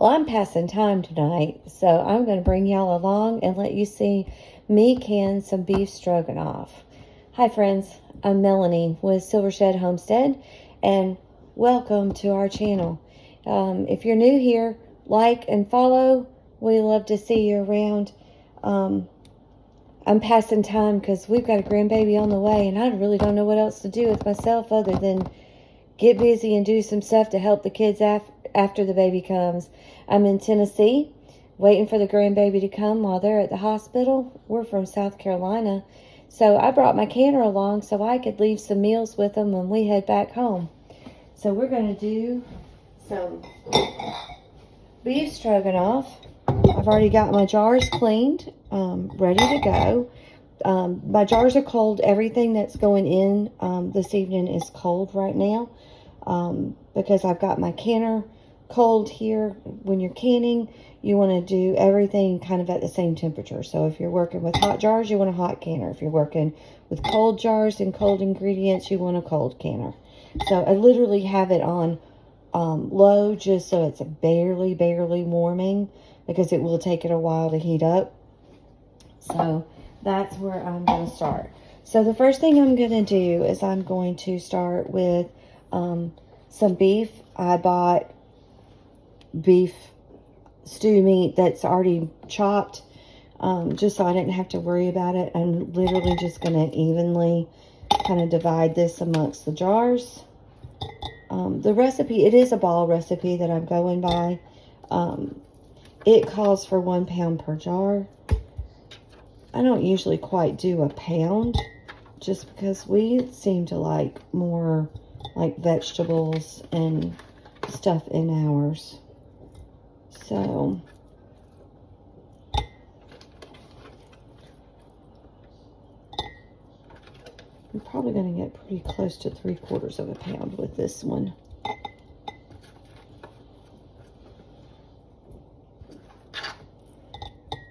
Well, I'm passing time tonight, so I'm going to bring y'all along and let you see me can some beef stroganoff. Hi friends, I'm Melanie with Silvershed Homestead, and welcome to our channel. If you're new here, like and follow. We love to see you around. I'm passing time because we've got a grandbaby on the way, and I really don't know what else to do with myself other than get busy and do some stuff to help the kids after the baby comes. I'm in Tennessee, waiting for the grandbaby to come while they're at the hospital. We're from South Carolina, so I brought my canner along so I could leave some meals with them when we head back home. So we're going to do some beef stroganoff. I've already got my jars cleaned, ready to go. My jars are cold. Everything that's going in this evening is cold right now because I've got my canner cold here. When you're canning, you want to do everything kind of at the same temperature. So if you're working with hot jars, you want a hot canner. If you're working with cold jars and cold ingredients, you want a cold canner. So I literally have it on low just so it's barely warming, because it will take it a while to heat up. So that's where I'm going to start. So the first thing I'm going to do is I'm going to start with some beef. I bought beef stew meat that's already chopped, just so I didn't have to worry about it. I'm literally just going to evenly kind of divide this amongst the jars. The recipe, it is a ball recipe that I'm going by. It calls for 1 pound per jar. I don't usually quite do a pound, just because we seem to like more like vegetables and stuff in ours. So I'm probably going to get pretty close to 3/4 of a pound with this one.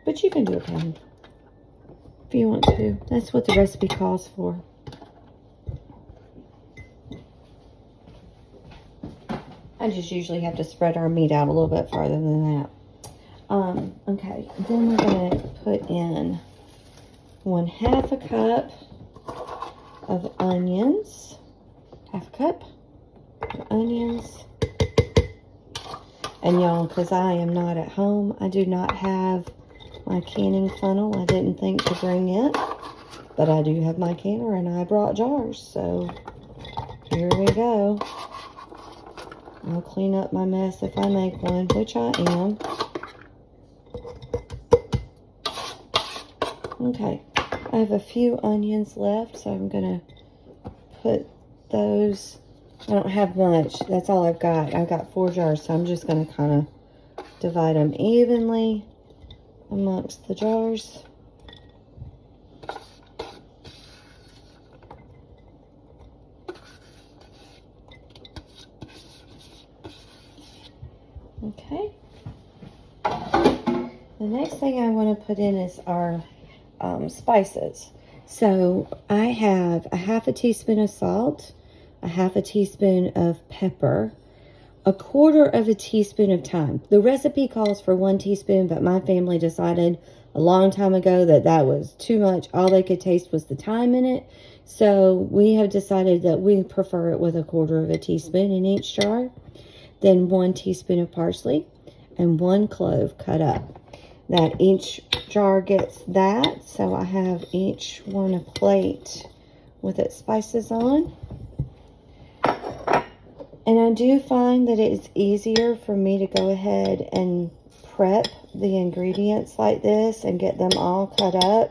But you can do a pound if you want to. That's what the recipe calls for. I just usually have to spread our meat out a little bit farther than that. Okay, then we're going to put in 1/2 cup of onions. 1/2 cup of onions. And y'all, because I am not at home, I do not have my canning funnel. I didn't think to bring it, but I do have my canner, and I brought jars, so here we go. I'll clean up my mess if I make one, which I am. Okay, I have a few onions left, so I'm gonna put those. I don't have much. That's all I've got. I've got 4 jars, so I'm just gonna kind of divide them evenly amongst the jars. Okay. The next thing I want to put in is our spices. So I have 1/2 teaspoon of salt, 1/2 teaspoon of pepper, 1/4 teaspoon of thyme. The recipe calls for 1 teaspoon, but my family decided a long time ago that that was too much. All they could taste was the thyme in it. So we have decided that we prefer it with 1/4 teaspoon in each jar. Then 1 teaspoon of parsley and 1 clove cut up. That each jar gets that. So I have each one a plate with its spices on. And I do find that it's easier for me to go ahead and prep the ingredients like this and get them all cut up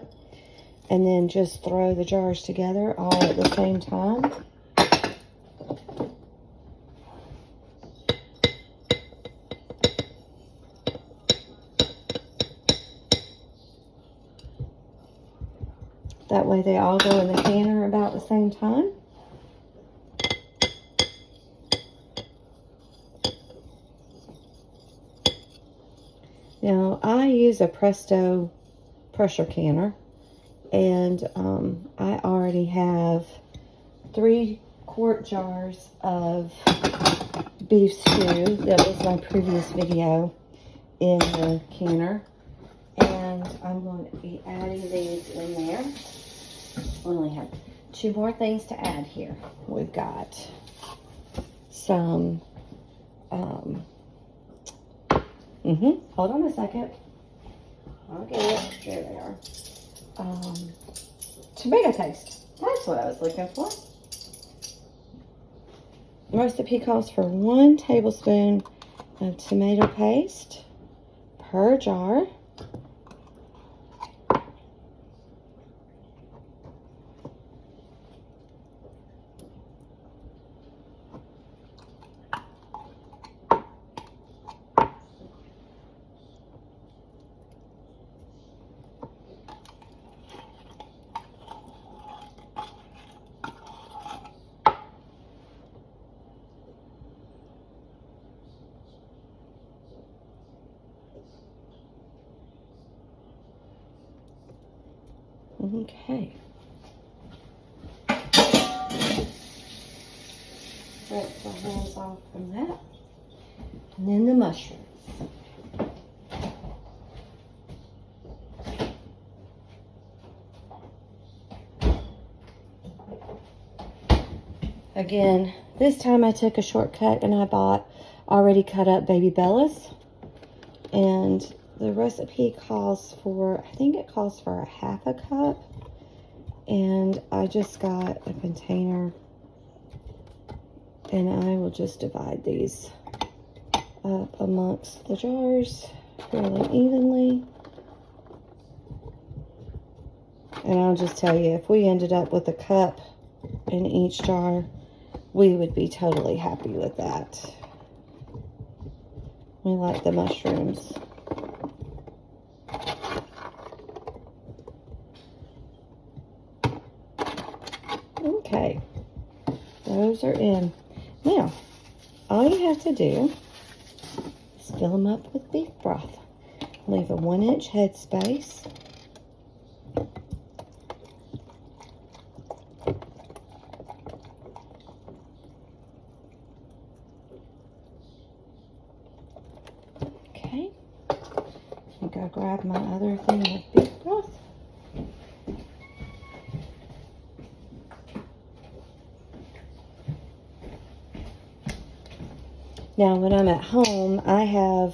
and then just throw the jars together all at the same time. That way they all go in the canner about the same time. Now, I use a Presto pressure canner, and I already have 3 quart jars of beef stew. That was my previous video. in the canner. And I'm going to be adding these in there. We only have 2 more things to add here. We've got some, hold on a second. I'll get it. There they are. Tomato paste. That's what I was looking for. The recipe calls for 1 tablespoon of tomato paste per jar. Okay. Rinse our hands off from that. And then the mushrooms. Again, this time I took a shortcut and I bought already cut up baby bellas. And the recipe calls for, I think it calls for a 1/2 cup. And I just got a container. And I will just divide these up amongst the jars fairly evenly. And I'll just tell you, if we ended up with a cup in each jar, we would be totally happy with that. We like the mushrooms. Okay, those are in. Now, all you have to do is fill them up with beef broth. Leave a 1-inch headspace. Okay, I gotta grab my other thing of beef broth. Now, when I'm at home, I have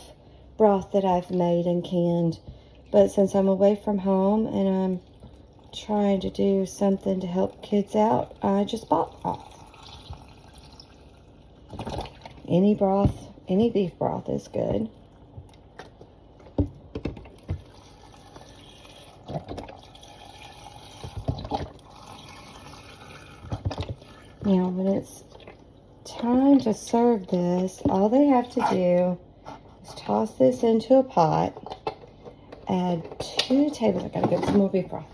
broth that I've made and canned. But since I'm away from home and I'm trying to do something to help kids out, I just bought broth. Any broth, any beef broth is good. Now, when it's time to serve this, all they have to do is toss this into a pot, add 2 tablespoons, I gotta get some more beef broth,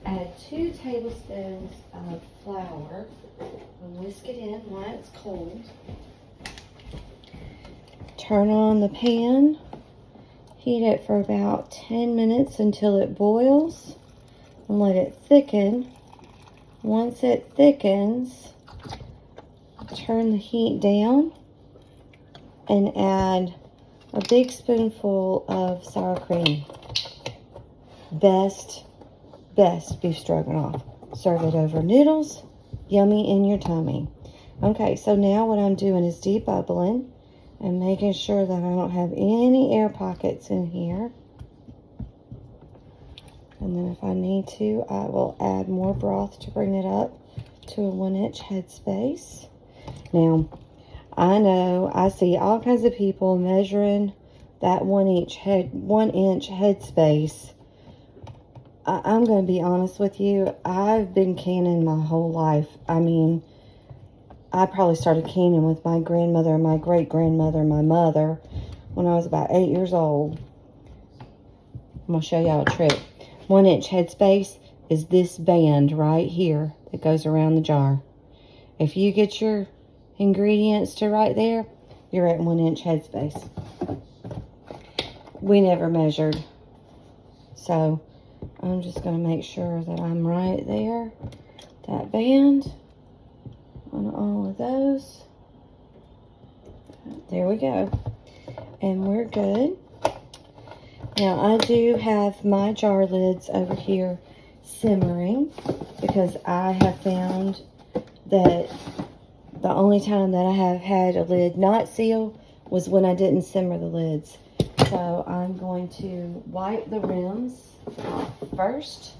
add 2 tablespoons of flour, and whisk it in while it's cold. Turn on the pan, heat it for about 10 minutes until it boils, and let it thicken. Once it thickens, turn the heat down and add a big spoonful of sour cream. Best beef stroganoff. Serve it over noodles. Yummy in your tummy. Okay, so now what I'm doing is debubbling and making sure that I don't have any air pockets in here. And then if I need to, I will add more broth to bring it up to a 1-inch headspace. Now, I know I see all kinds of people measuring that 1-inch headspace. I'm going to be honest with you. I've been canning my whole life. I mean, I probably started canning with my grandmother, my great-grandmother, my mother, when I was about 8 years old. I'm going to show y'all a trick. 1-inch headspace is this band right here that goes around the jar. If you get your ingredients to right there, you're at 1-inch headspace. We never measured, so I'm just going to make sure that I'm right there, that band on all of those. There we go, and we're good. Now, I do have my jar lids over here simmering because I have found that the only time that I have had a lid not seal was when I didn't simmer the lids. So I'm going to wipe the rims off first,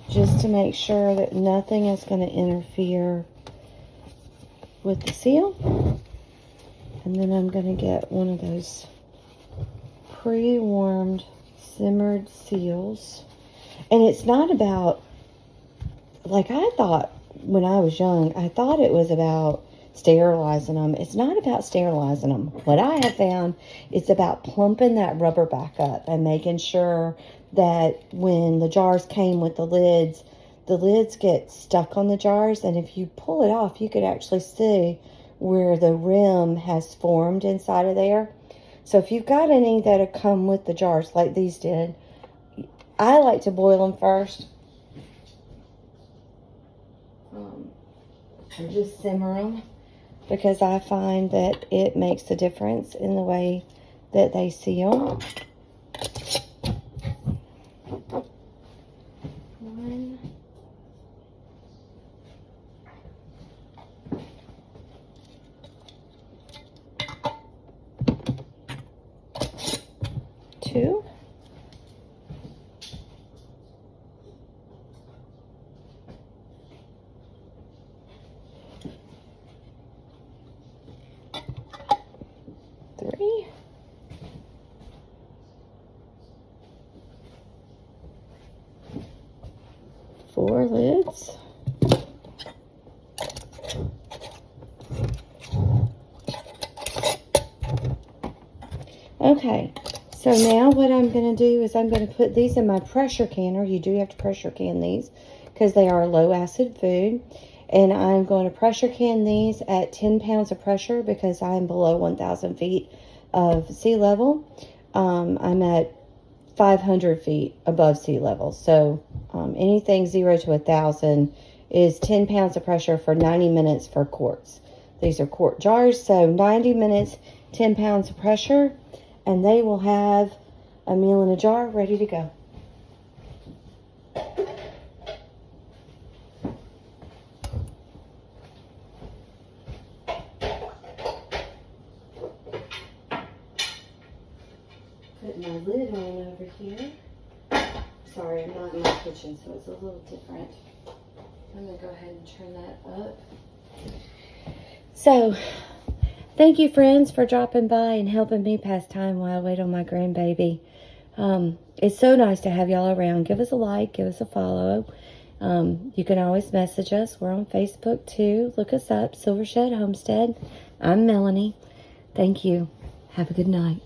just to make sure that nothing is going to interfere with the seal. And then I'm going to get one of those pre-warmed simmered seals. And it's not about, like I thought when I was young, I thought it was about sterilizing them. It's not about sterilizing them. What I have found, it's about plumping that rubber back up and making sure that when the jars came with the lids get stuck on the jars, and if you pull it off, you could actually see where the rim has formed inside of there. So if you've got any that have come with the jars like these did, I like to boil them first. And just simmer them, because I find that it makes a difference in the way that they seal. One. Two. Three. Four lids. Okay, so now what I'm going to do is I'm going to put these in my pressure canner. You do have to pressure can these because they are low acid food. And I'm going to pressure can these at 10 pounds of pressure because I'm below 1,000 feet of sea level. I'm at 500 feet above sea level. So anything 0 to 1,000 is 10 pounds of pressure for 90 minutes for quarts. These are quart jars, so 90 minutes, 10 pounds of pressure, and they will have a meal in a jar ready to go. Putting my lid on over here. Sorry, I'm not in my kitchen, so it's a little different. I'm going to go ahead and turn that up. So, thank you, friends, for dropping by and helping me pass time while I wait on my grandbaby. It's so nice to have y'all around. Give us a like, give us a follow. You can always message us. We're on Facebook, too. Look us up, Silvershed Homestead. I'm Melanie. Thank you. Have a good night.